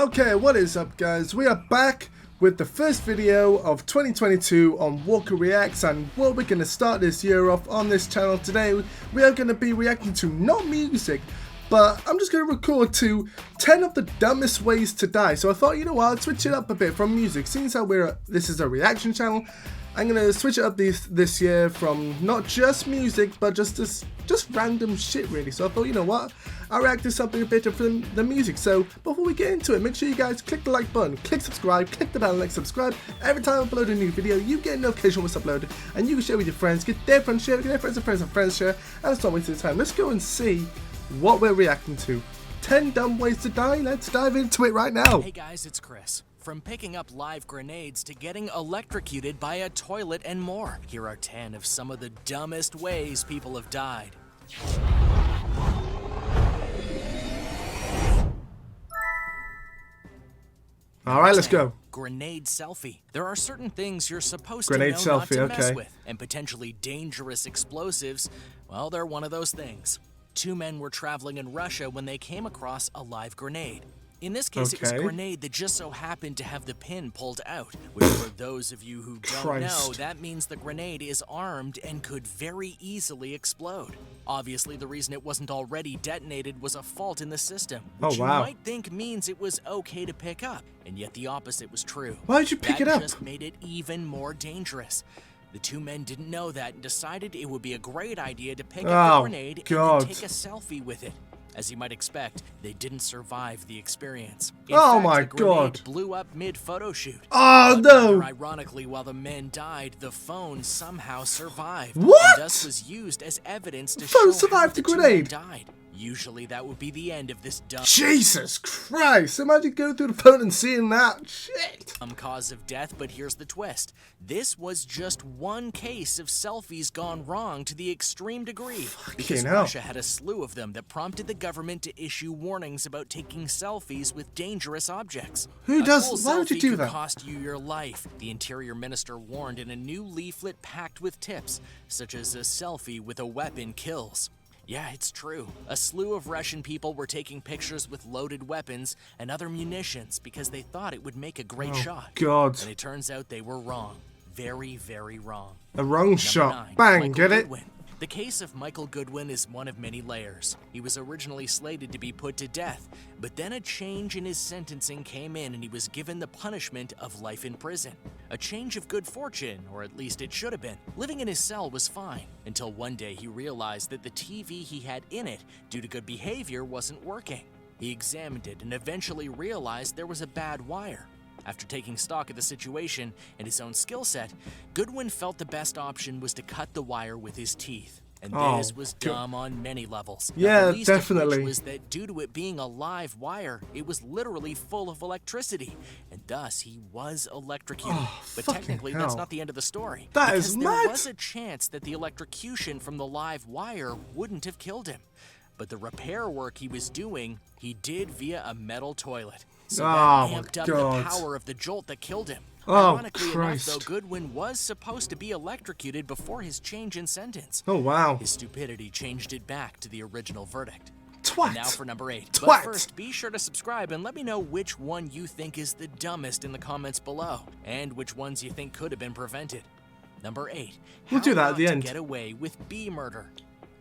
Okay, what is up guys? We are back with the first video of 2022 on Walker Reacts, and what we're going to start this year off on this channel today, we are going to be reacting to not music, but I'm just going to record to 10 of the dumbest ways to die. So I thought, you know what, I'd switch it up a bit from music. Since this is a reaction channel, I'm going to switch it up this year from not just music, but just random shit really. So I thought, you know what, I'll react to something a bit different than music. So before we get into it, make sure you guys click the like button, click subscribe, click the bell, like subscribe. Every time I upload a new video, you get a notification when it's uploaded, and you can share with your friends, get their friends share, get their friends and friends and friends share, and let's not waste the time. Let's go and see what we're reacting to. 10 dumb ways to die. Let's dive into it right now. Hey guys, it's Chris. From picking up live grenades to getting electrocuted by a toilet and more, here are 10 of some of the dumbest ways people have died. Alright, let's go. Grenade selfie. There are certain things you're supposed Grenade to know not selfie, to mess okay. with, and potentially dangerous explosives, well, they're one of those things. Two men were traveling in Russia when they came across a live grenade. In this case, It was a grenade that just so happened to have the pin pulled out, which for those of you who don't know, that means the grenade is armed and could very easily explode. Obviously, the reason it wasn't already detonated was a fault in the system, which you might think means it was okay to pick up, and yet the opposite was true. Why did you pick it up? That just made it even more dangerous. The two men didn't know that and decided it would be a great idea to pick up the grenade and then take a selfie with it. As you might expect, they didn't survive the experience. In fact, the grenade blew up mid-photo shoot. Oh no! Ironically, while the men died, the phone somehow survived. What? And thus was used as evidence to phone show survived how the two grenade. men died. Usually that would be the end of this dumb Jesus Christ! Imagine going through the phone and seeing that shit. Cause of death, but here's the twist. This was just one case of selfies gone wrong to the extreme degree. Because Russia had a slew of them that prompted the government to issue warnings about taking selfies with dangerous objects. Who does? Why would you do that? Could cost you your life. The Interior Minister warned in a new leaflet packed with tips, such as a selfie with a weapon kills. Yeah, it's true. A slew of Russian people were taking pictures with loaded weapons and other munitions because they thought it would make a great shot. God. And it turns out they were wrong. Very, very wrong. A wrong shot. Bang, get it? The case of Michael Goodwin is one of many layers. He was originally slated to be put to death, but then a change in his sentencing came in and he was given the punishment of life in prison. A change of good fortune, or at least it should have been. Living in his cell was fine, until one day he realized that the TV he had in it, due to good behavior, wasn't working. He examined it and eventually realized there was a bad wire. After taking stock of the situation and his own skill set, Goodwin felt the best option was to cut the wire with his teeth. And this was dumb on many levels. Yeah, the least definitely. Of which was that due to it being a live wire, it was literally full of electricity, and thus he was electrocuted. But technically, that's not the end of the story. That is mad. There was a chance that the electrocution from the live wire wouldn't have killed him. But the repair work he was doing, he did via a metal toilet. So that amped up the power of the jolt that killed him. Ironically enough, though, Goodwin was supposed to be electrocuted before his change in sentence. Oh, wow. His stupidity changed it back to the original verdict. Twat. And now for number 8. Twat. But first, be sure to subscribe and let me know which one you think is the dumbest in the comments below, and which ones you think could have been prevented. Number 8. We'll do that at the end. Get away with bee murder.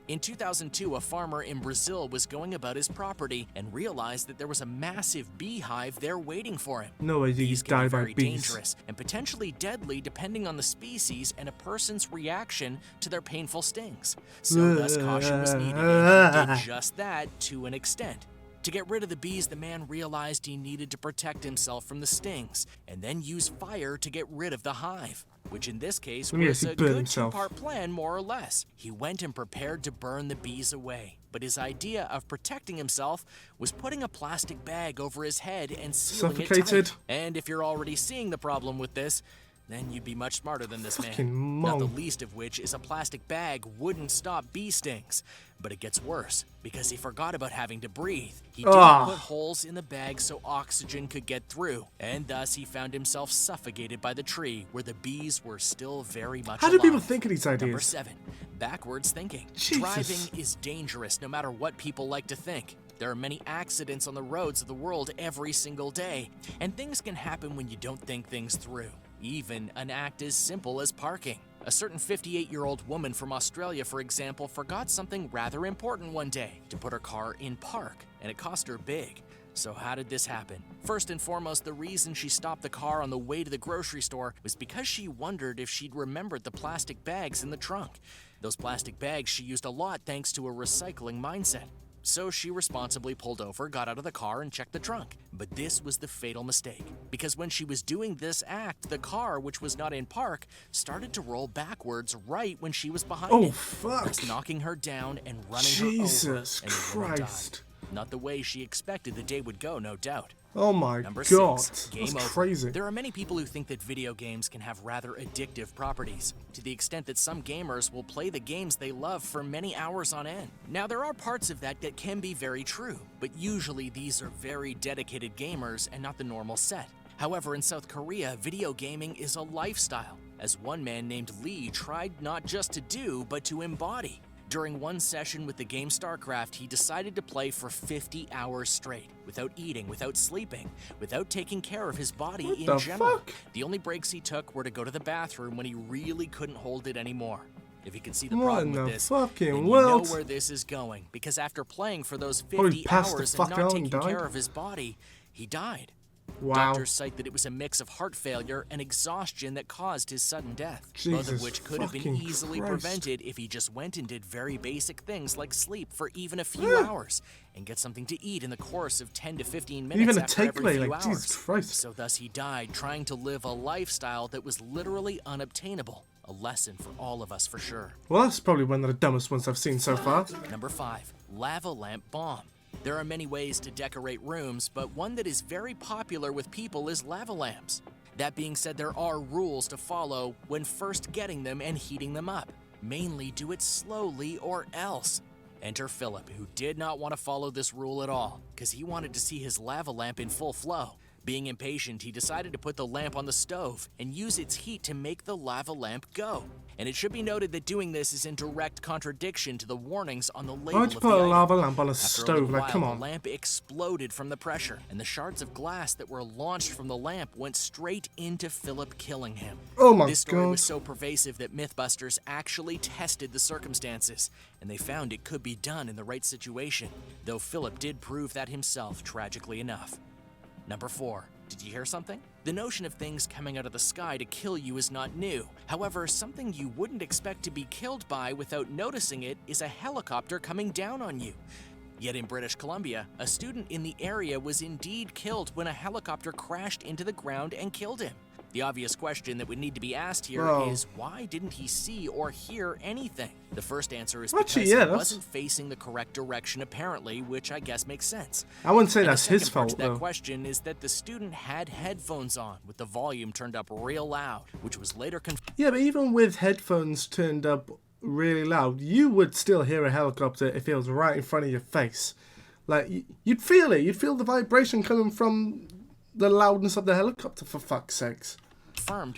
In 2002, a farmer in Brazil was going about his property and realized that there was a massive beehive there waiting for him. No way Bees die by very bees. dangerous and potentially deadly depending on the species and a person's reaction to their painful stings. So thus caution was needed, and he did just that to an extent. To get rid of the bees, the man realized he needed to protect himself from the stings and then use fire to get rid of the hive, which in this case was a good two-part plan, more or less. He went and prepared to burn the bees away, but his idea of protecting himself was putting a plastic bag over his head and sealing it tight. And if you're already seeing the problem with this, then you'd be much smarter than this man. Not the least of which is a plastic bag wouldn't stop bee stings. But it gets worse, because he forgot about having to breathe. He didn't put holes in the bag so oxygen could get through, and thus he found himself suffocated by the tree where the bees were still very much alive. How do people think of these ideas? Number 7, backwards thinking. Driving is dangerous no matter what people like to think. There are many accidents on the roads of the world every single day, and things can happen when you don't think things through. Even an act as simple as parking. A certain 58-year-old woman from Australia, for example, forgot something rather important one day, to put her car in park, and it cost her big. So how did this happen? First and foremost, the reason she stopped the car on the way to the grocery store was because she wondered if she'd remembered the plastic bags in the trunk. Those plastic bags she used a lot thanks to a recycling mindset. So she responsibly pulled over, got out of the car, and checked the trunk. But this was the fatal mistake, because when she was doing this act, the car, which was not in park, started to roll backwards right when she was behind it. Oh, fuck. Thus knocking her down and running Jesus her over, and the woman Christ. died. Not the way she expected the day would go, no doubt. Oh my Number god. 6, game That's over. crazy. There are many people who think that video games can have rather addictive properties, to the extent that some gamers will play the games they love for many hours on end. Now, there are parts of that can be very true, but usually these are very dedicated gamers and not the normal set. However, in South Korea, video gaming is a lifestyle, as one man named Lee tried not just to do, but to embody. During one session with the game StarCraft, he decided to play for 50 hours straight, without eating, without sleeping, without taking care of his body in general. Fuck? The only breaks he took were to go to the bathroom when he really couldn't hold it anymore. If you can see the What problem in with the this, fucking then you world? know where this is going, because after playing for those Probably 50 passed the hours fuck and not out and taking died. care of his body, he died. Wow. Doctors cite that it was a mix of heart failure and exhaustion that caused his sudden death, both of Jesus which could have been fucking easily Christ. prevented if he just went and did very basic things like sleep for even a few hours and get something to eat in the course of 10 to 15 minutes Even a after every takeaway, few like, hours. Jesus Christ. So thus he died trying to live a lifestyle that was literally unobtainable. A lesson for all of us for sure. Well, that's probably one of the dumbest ones I've seen so far. Number 5, lava lamp bomb. There are many ways to decorate rooms, but one that is very popular with people is lava lamps. That being said, there are rules to follow when first getting them and heating them up. Mainly do it slowly or else. Enter Philip, who did not want to follow this rule at all, because he wanted to see his lava lamp in full flow. Being impatient, he decided to put the lamp on the stove and use its heat to make the lava lamp go. And it should be noted that doing this is in direct contradiction to the warnings on the label Why'd of you the put a item. lava lamp on a After stove? little Like, while, come on. the lamp exploded from the pressure, and the shards of glass that were launched from the lamp went straight into Philip, killing him. Oh my This story god. was so pervasive that Mythbusters actually tested the circumstances, and they found it could be done in the right situation, though Philip did prove that himself, tragically enough. Number 4. Did you hear something? The notion of things coming out of the sky to kill you is not new. However, something you wouldn't expect to be killed by without noticing it is a helicopter coming down on you. Yet in British Columbia, a student in the area was indeed killed when a helicopter crashed into the ground and killed him. The obvious question that would need to be asked here is, why didn't he see or hear anything? The first answer is because Actually, he yeah, that's- wasn't facing the correct direction apparently, which I guess makes sense. I wouldn't say And that's the his second part fault, to that though. question is that the student had headphones on with the volume turned up real loud, which was later confirmed. Yeah, but even with headphones turned up really loud, you would still hear a helicopter if it was right in front of your face. Like, you'd feel it. You'd feel the vibration coming from the loudness of the helicopter, for fuck's sakes.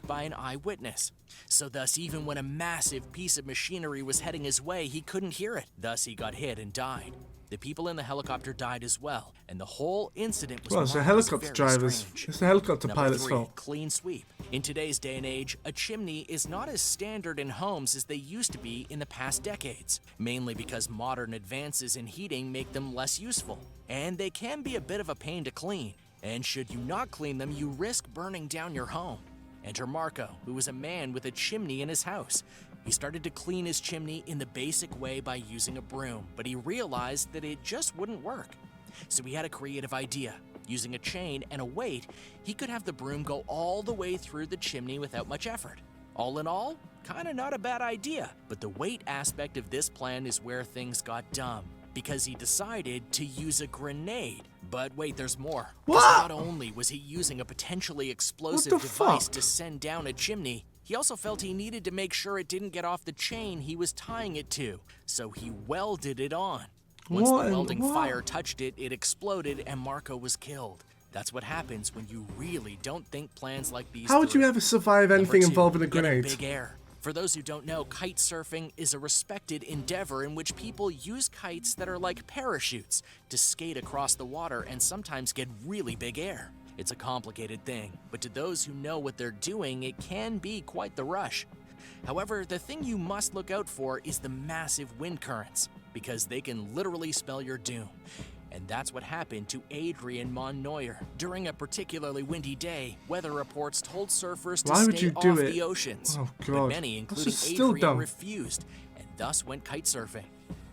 By an eyewitness. So thus, even when a massive piece of machinery was heading his way, he couldn't hear it. Thus, he got hit and died. The people in the helicopter died as well, and the whole incident was Well, it's the marked as helicopter very drivers. strange. It's the helicopter Number pilot's 3, fault. clean sweep. In today's day and age, a chimney is not as standard in homes as they used to be in the past decades, mainly because modern advances in heating make them less useful, and they can be a bit of a pain to clean. And should you not clean them, you risk burning down your home. Enter Marco, who was a man with a chimney in his house. He started to clean his chimney in the basic way by using a broom, but he realized that it just wouldn't work. So he had a creative idea. Using a chain and a weight, he could have the broom go all the way through the chimney without much effort. All in all, kinda not a bad idea, but the weight aspect of this plan is where things got dumb, because he decided to use a grenade. But wait, there's more. 'Cause What? not only was he using a potentially explosive the device fuck? to send down a chimney, he also felt he needed to make sure it didn't get off the chain he was tying it to, so he welded it on. Once What the in- welding what? fire touched it, it exploded and Marco was killed. That's what happens when you really don't think plans like these How would through. you ever survive Number anything 2, involving a getting grenade? big air. For those who don't know, kite surfing is a respected endeavor in which people use kites that are like parachutes to skate across the water and sometimes get really big air. It's a complicated thing, but to those who know what they're doing, it can be quite the rush. However, the thing you must look out for is the massive wind currents, because they can literally spell your doom. And that's what happened to Adrian Monnoyer. During a particularly windy day, weather reports told surfers to stay off the oceans. Oh, God. But many, including Adrian, refused, and thus went kite surfing.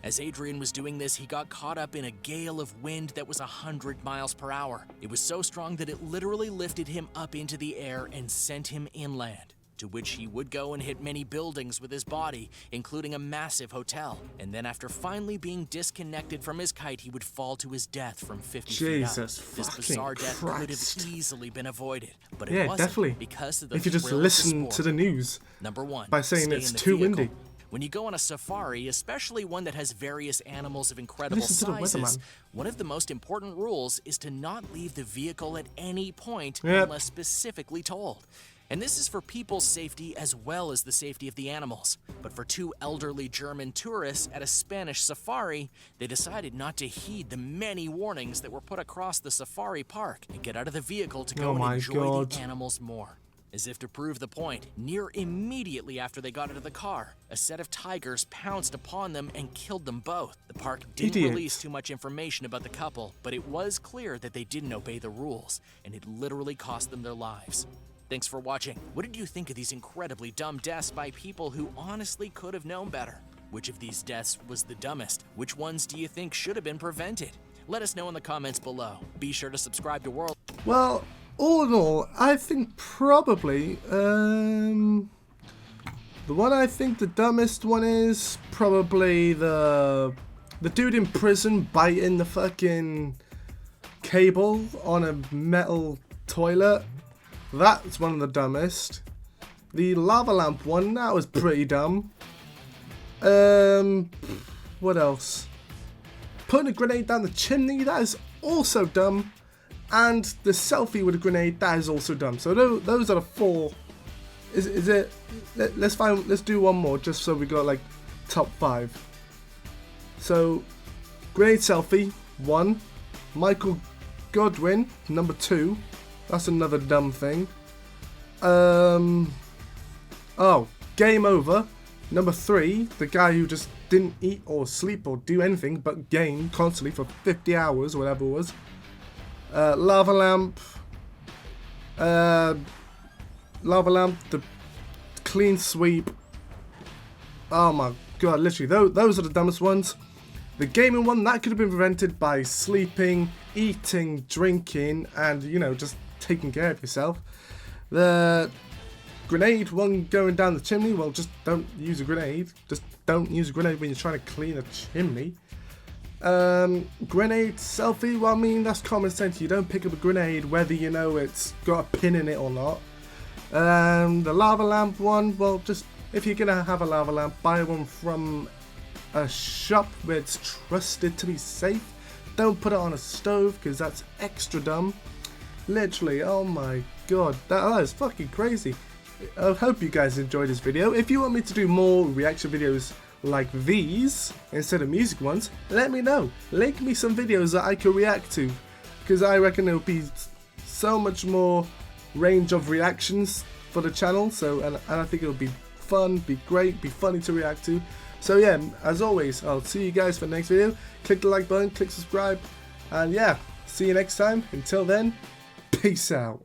As Adrian was doing this, he got caught up in a gale of wind that was 100 miles per hour. It was so strong that it literally lifted him up into the air and sent him inland, to which he would go and hit many buildings with his body, including a massive hotel. And then after finally being disconnected from his kite, he would fall to his death from 50 feet up. This bizarre death could have easily been avoided, but it wasn't, definitely. Because of the if you just listen to the news Number one, by saying it's too windy. When you go on a safari, especially one that has various animals of incredible sizes, one of the most important rules is to not leave the vehicle at any point unless specifically told. And this is for people's safety as well as the safety of the animals. But for two elderly German tourists at a Spanish safari, they decided not to heed the many warnings that were put across the safari park and get out of the vehicle to go and enjoy the animals more. As if to prove the point, near immediately after they got into the car, a set of tigers pounced upon them and killed them both. The park didn't release too much information about the couple, but it was clear that they didn't obey the rules, and it literally cost them their lives. Thanks for watching. What did you think of these incredibly dumb deaths by people who honestly could have known better? Which of these deaths was the dumbest? Which ones do you think should have been prevented? Let us know in the comments below. Be sure to subscribe to World. Well, all in all, I think probably the one I think the dumbest one is probably the dude in prison biting the fucking cable on a metal toilet. That's one of the dumbest. The lava lamp one, that was pretty dumb. What else? Putting a grenade down the chimney, that is also dumb. And the selfie with a grenade, that is also dumb. So those are the four. Is it? Let's do one more just so we got like top 5. So grenade selfie 1, Michael Godwin number 2. That's another dumb thing. Oh, game over number 3. The guy who just didn't eat or sleep or do anything but game constantly for 50 hours, whatever it was. Lava lamp, the clean sweep. Oh my god, literally, those are the dumbest ones. The gaming one, that could have been prevented by sleeping, eating, drinking, and, you know, just taking care of yourself. The grenade one going down the chimney, well, just don't use a grenade. Just don't use a grenade when you're trying to clean a chimney. Grenade selfie, well, I mean, that's common sense. You don't pick up a grenade whether you know it's got a pin in it or not. The lava lamp one, well, just if you're gonna have a lava lamp, buy one from a shop where it's trusted to be safe. Don't put it on a stove because that's extra dumb. Literally, oh my god, that is fucking crazy. I hope you guys enjoyed this video. If you want me to do more reaction videos like these instead of music ones, let me know. Link me some videos that I can react to, because I reckon there'll be so much more range of reactions for the channel. So and I think it'll be fun, be great, be funny to react to. So yeah, as always, I'll see you guys for the next video. Click the like button, click subscribe, and yeah, see you next time. Until then, peace out.